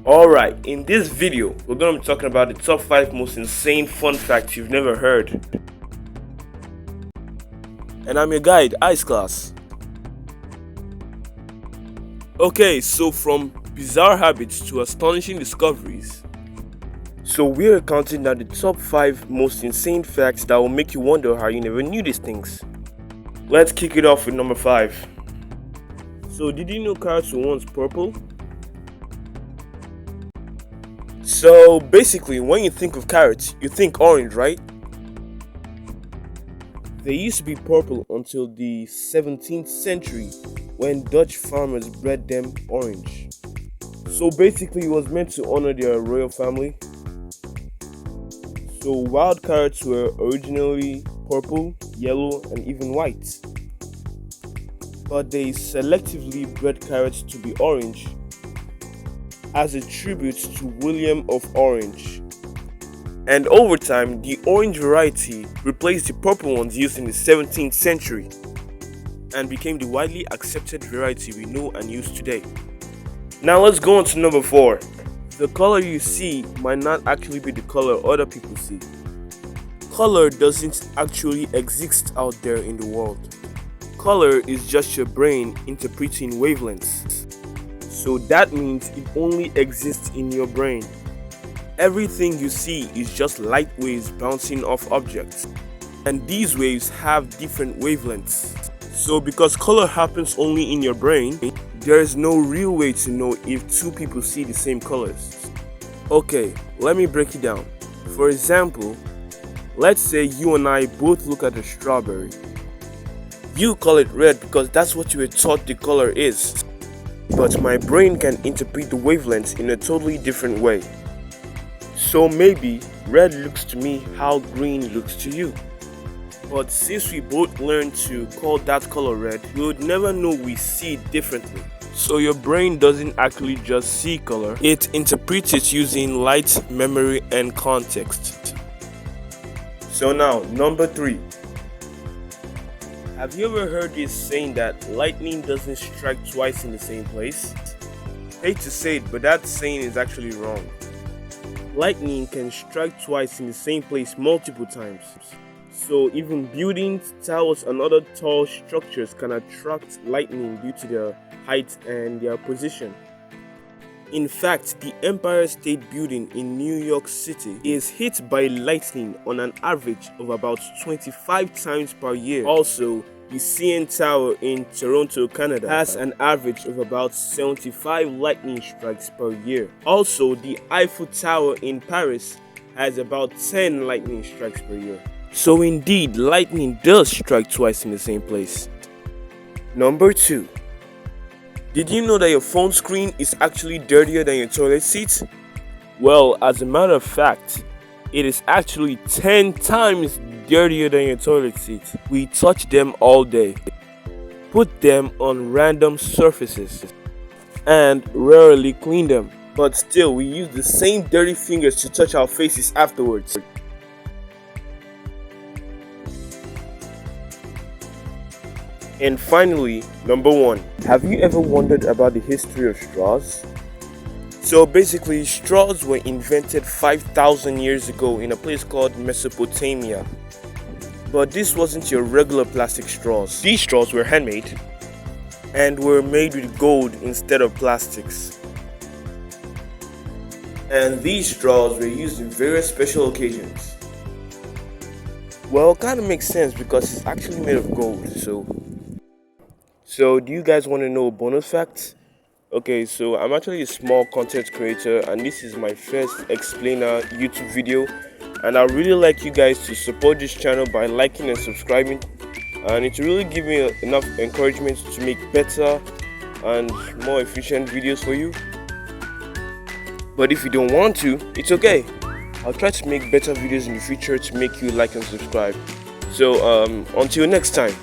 Alright, in this video, we're going to be talking about the top 5 most insane fun facts you've never heard. And I'm your guide, Ice Class. Okay, so from bizarre habits to astonishing discoveries. So we're counting down the top 5 most insane facts that will make you wonder how you never knew these things. Let's kick it off with number 5. So did you know carrots were once purple? So basically, when you think of carrots, you think orange, right? They used to be purple until the 17th century when Dutch farmers bred them orange. So basically, it was meant to honor their royal family. So wild carrots were originally purple, yellow, and even white. But they selectively bred carrots to be orange as a tribute to William of Orange. And over time, the orange variety replaced the purple ones used in the 17th century and became the widely accepted variety we know and use today. Now let's go on to number 4. The color you see might not actually be the color other people see. Color doesn't actually exist out there in the world. Color is just your brain interpreting wavelengths. So that means it only exists in your brain. Everything you see is just light waves bouncing off objects. And these waves have different wavelengths. So because color happens only in your brain, there is no real way to know if two people see the same colors. Okay, let me break it down. For example, let's say you and I both look at a strawberry. You call it red because that's what you were taught the color is. But my brain can interpret the wavelengths in a totally different way. So maybe red looks to me how green looks to you. But since we both learned to call that color red, we would never know we see it differently. So your brain doesn't actually just see color, it interprets it using light, memory, and context. So now, number 3. Have you ever heard this saying that lightning doesn't strike twice in the same place? Hate to say it, but that saying is actually wrong. Lightning can strike twice in the same place multiple times. So even buildings, towers, and other tall structures can attract lightning due to their height and their position. In fact, the Empire State Building in New York City is hit by lightning on an average of about 25 times per year. Also, the CN Tower in Toronto, Canada has an average of about 75 lightning strikes per year. Also, the Eiffel Tower in Paris has about 10 lightning strikes per year. So indeed, lightning does strike twice in the same place. Number 2. Did you know that your phone screen is actually dirtier than your toilet seat? Well, as a matter of fact, it is actually 10 times dirtier than your toilet seat. We touch them all day, put them on random surfaces, and rarely clean them. But still, we use the same dirty fingers to touch our faces afterwards. And finally, number 1. Have you ever wondered about the history of straws? So basically, straws were invented 5,000 years ago in a place called Mesopotamia. But this wasn't your regular plastic straws. These straws were handmade and were made with gold instead of plastics. And these straws were used in various special occasions. Well, it kind of makes sense because it's actually made of gold, So do you guys want to know a bonus fact? Okay, so I'm actually a small content creator and this is my first explainer YouTube video, and I really like you guys to support this channel by liking and subscribing, and it will really give me enough encouragement to make better and more efficient videos for you. But if you don't want to, it's okay. I'll try to make better videos in the future to make you like and subscribe. So until next time.